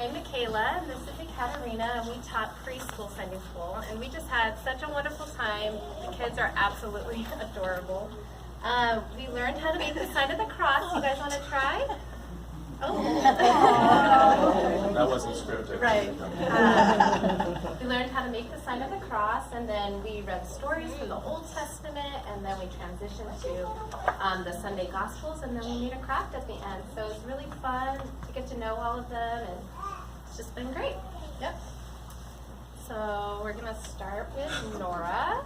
I'm Michaela, and this is Ekaterina, and we taught preschool Sunday school, and we just had such a wonderful time. The kids are absolutely adorable. We learned how to make the sign of the cross. You guys want to try? Oh. That wasn't scripted. Right. We learned how to make the sign of the cross, and then we read stories from the Old Testament, and then we transitioned to the Sunday Gospels, and then we made a craft at the end. So it was really fun to get to know all of them, and it's just been great. Yep. So we're going to start with Nora.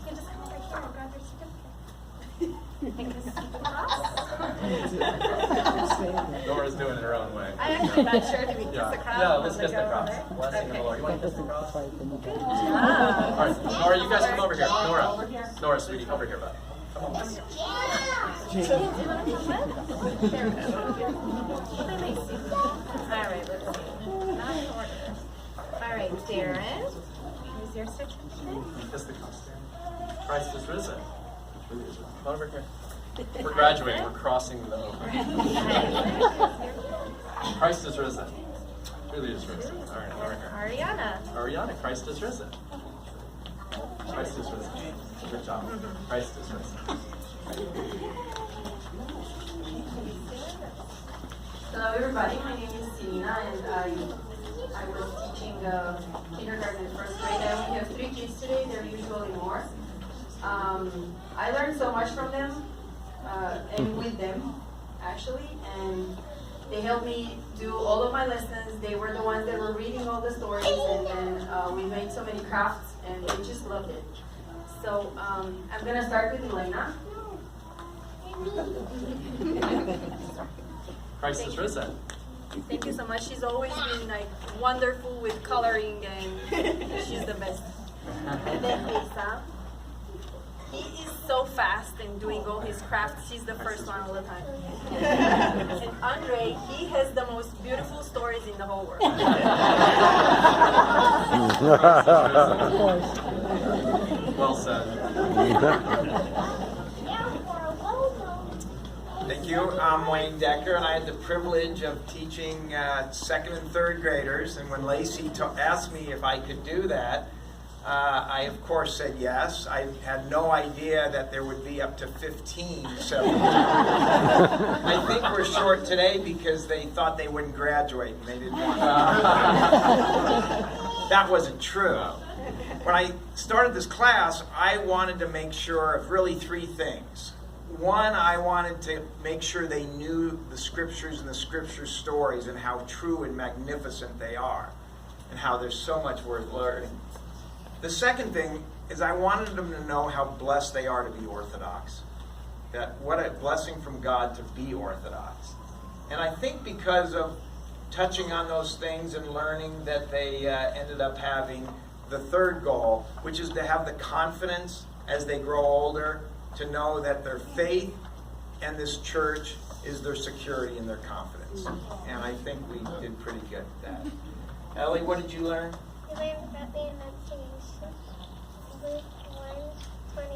You can just come over here and grab your certificate. And kiss the cross. Nora's doing it her own way. I'm actually not sure. Do we kiss the cross? Yeah, let's kiss the cross. Blessing of the Lord. You want to kiss the cross? Good job. All right, Nora, you guys come over here. Nora, sweetie, over here, bud. Come on, let's go. There we go. All right, let's see. Not in order. All right, Darren, here's your certificate. Kiss the cross. Christ is risen. Come over here. We're graduating. We're crossing the over. Christ is risen. Really is risen. All right, over here. Ariana, Christ is risen. Christ is risen. Good job. Christ is risen. Hello everybody, my name is Selena and I was teaching kindergarten and first grade. I only have 3 kids today, there are usually more. I learned so much from them and with them actually, and they helped me do all of my lessons. They were the ones that were reading all the stories, and then we made so many crafts and they just loved it. So I'm going to start with Elena. Christ is risen. Thank you so much. She's always been like wonderful with coloring, and she's the best. And then Lisa, he is so fast in doing all his crafts. She's the first one all the time. And Andre, he has the most beautiful stories in the whole world. Well said. Thank you. I'm Wayne Decker, and I had the privilege of teaching 2nd and 3rd graders. And when Lacey asked me if I could do that, I of course said yes. I had no idea that there would be up to 15. So I think we're short today because they thought they wouldn't graduate and they didn't want to. That wasn't true. When I started this class, I wanted to make sure of really 3 things. One, I wanted to make sure they knew the scriptures and the scripture stories and how true and magnificent they are and how there's so much worth learning. The second thing is I wanted them to know how blessed they are to be Orthodox. That what a blessing from God to be Orthodox. And I think because of touching on those things and learning that they ended up having the third goal, which is to have the confidence as they grow older to know that their faith and this church is their security and their confidence. And I think we did pretty good at that. Ellie, what did you learn? I learned that the Annunciation, Luke 1:26.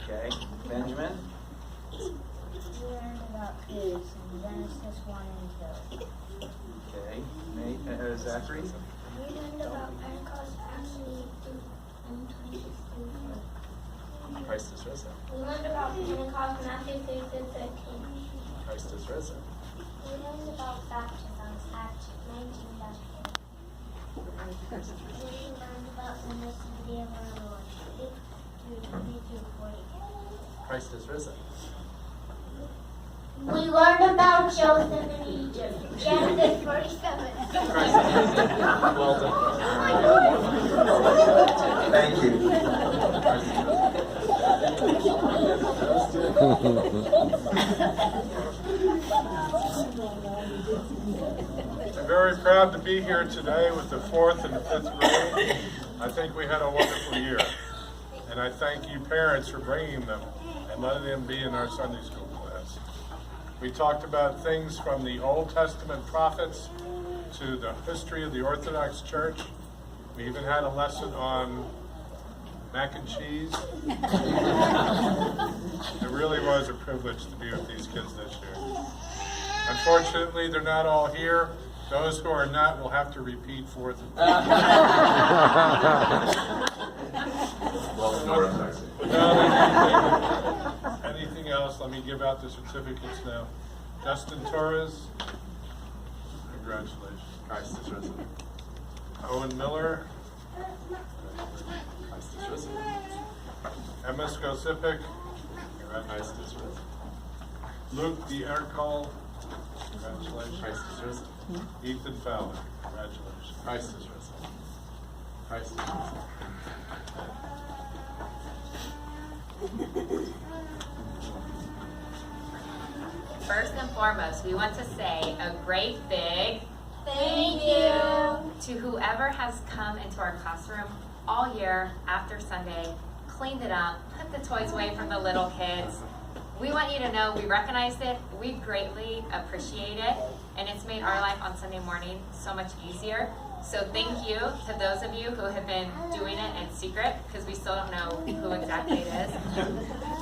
Okay. Benjamin? We learned about peace in Genesis 1 and 2. Okay. Nate, Zachary? We learned about Pentecost actually in 26. Christ is risen. We learned about Pentecost Matthew 3-13. Christ is risen. We learned about baptisms Acts 19-4. We learned about the necessity of our Lord Luke 2:22-40. Christ is risen. We learned about Joseph in Egypt Genesis 47. Christ is risen. Well done. Thank you. I'm very proud to be here today with the 4th and 5th grade. I think we had a wonderful year. And I thank you parents for bringing them and letting them be in our Sunday school class. We talked about things from the Old Testament prophets to the history of the Orthodox Church. We even had a lesson on mac and cheese. It really was a privilege to be with these kids this year. Unfortunately, they're not all here. Those who are not will have to repeat 4th and 5th. Without anything else, let me give out the certificates now. Justin Torres, congratulations. Christ is risen. Owen Miller, Christ is risen. Emma Skosipik, Christ is risen. Luke D'Ercol, congratulations. Christ is risen. Ethan Fowler, congratulations. Christ is risen. Christ is risen. First and foremost, we want to say a great big Thank you. to whoever has come into our classroom all year after Sunday, cleaned it up, put the toys away from the little kids. We want you to know we recognize it, we greatly appreciate it, and it's made our life on Sunday morning so much easier. So thank you to those of you who have been doing it in secret, because we still don't know who exactly it is.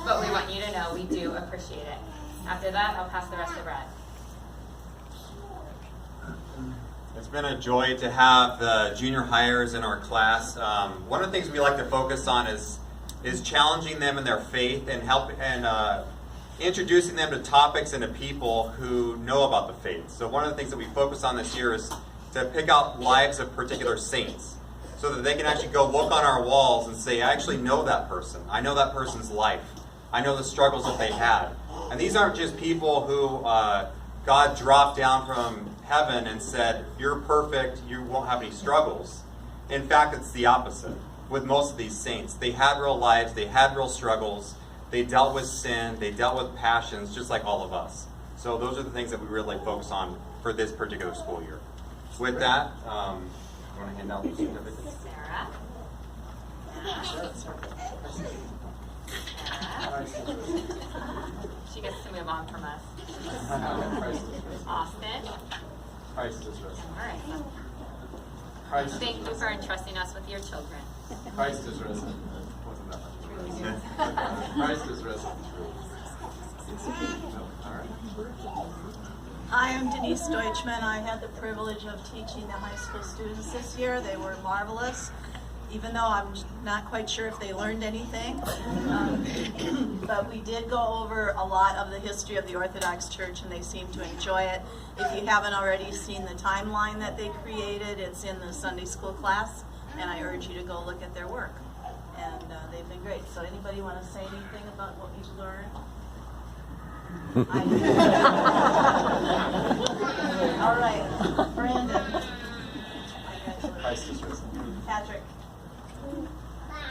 But we want you to know we do appreciate it. After that, I'll pass the rest to Brad. It's been a joy to have the junior hires in our class. One of the things we like to focus on is challenging them in their faith and introducing them to topics and to people who know about the faith. So one of the things that we focus on this year is to pick out lives of particular saints so that they can actually go look on our walls and say, I actually know that person. I know that person's life. I know the struggles that they had. And these aren't just people who God dropped down from heaven and said, you're perfect, you won't have any struggles. In fact, it's the opposite with most of these saints. They had real lives, they had real struggles, they dealt with sin, they dealt with passions, just like all of us. So those are the things that we really focus on for this particular school year. With that, you want to hand out the certificates? Sarah. She gets to move on from us. Austin. Christ is risen. All right. Christ Thank is you risen. for entrusting us with your children. Christ is risen. Wasn't that much? Christ is risen. All right. Hi, I'm Denise Deutschman. I had the privilege of teaching the high school students this year. They were marvelous, even though I'm not quite sure if they learned anything. But we did go over a lot of the history of the Orthodox Church, and they seemed to enjoy it. If you haven't already seen the timeline that they created, it's in the Sunday school class, and I urge you to go look at their work. And they've been great. So anybody want to say anything about what you've learned? All right, Brandon. Christ is risen. Patrick.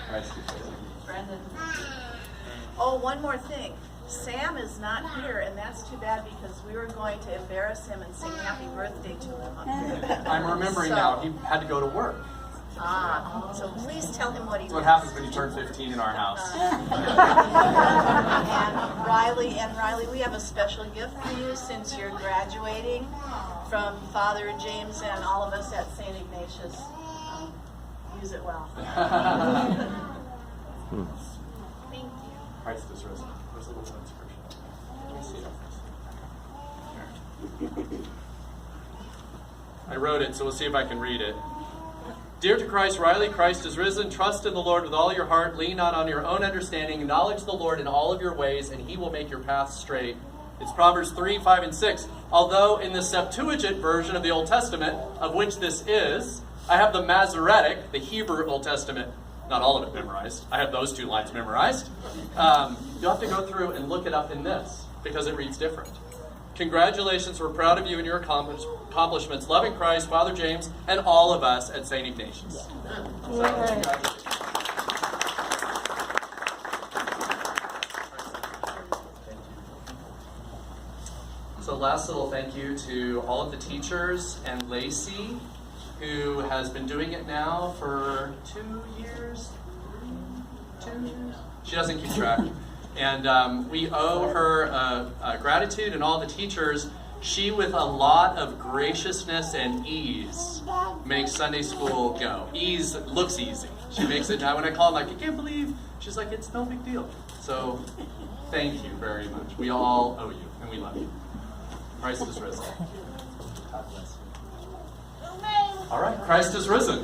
Christ is risen. Brandon. Oh, one more thing. Sam is not here, and that's too bad because we were going to embarrass him and sing happy birthday to him up here. I'm remembering So- now, he had to go to work. So please tell him what he That's what did. happens when you turn 15 in our house. And Riley, we have a special gift for you since you're graduating from Father James and all of us at St. Ignatius. Use it well. Thank you. Christ is risen. There's a little inscription. Let me see it. I wrote it, so we'll see if I can read it. Dear to Christ, Riley, Christ is risen. Trust in the Lord with all your heart. Lean not on your own understanding. Acknowledge the Lord in all of your ways, and he will make your path straight. It's Proverbs 3, 5, and 6. Although in the Septuagint version of the Old Testament, of which this is, I have the Masoretic, the Hebrew Old Testament, not all of it memorized. I have those two lines memorized. You'll have to go through and look it up in this, because it reads different. Congratulations, we're proud of you and your accomplishments. Loving Christ, Father James, and all of us at St. Ignatius. So last little thank you to all of the teachers and Lacey, who has been doing it now for 2 years. 2 years? She doesn't keep track. And we owe her gratitude, and all the teachers. She, with a lot of graciousness and ease, makes Sunday school go. Ease looks easy. She makes it. When I call, I'm like, I can't believe. She's like, it's no big deal. So thank you very much. We all owe you, and we love you. Christ is risen. God bless you. All right, Christ is risen.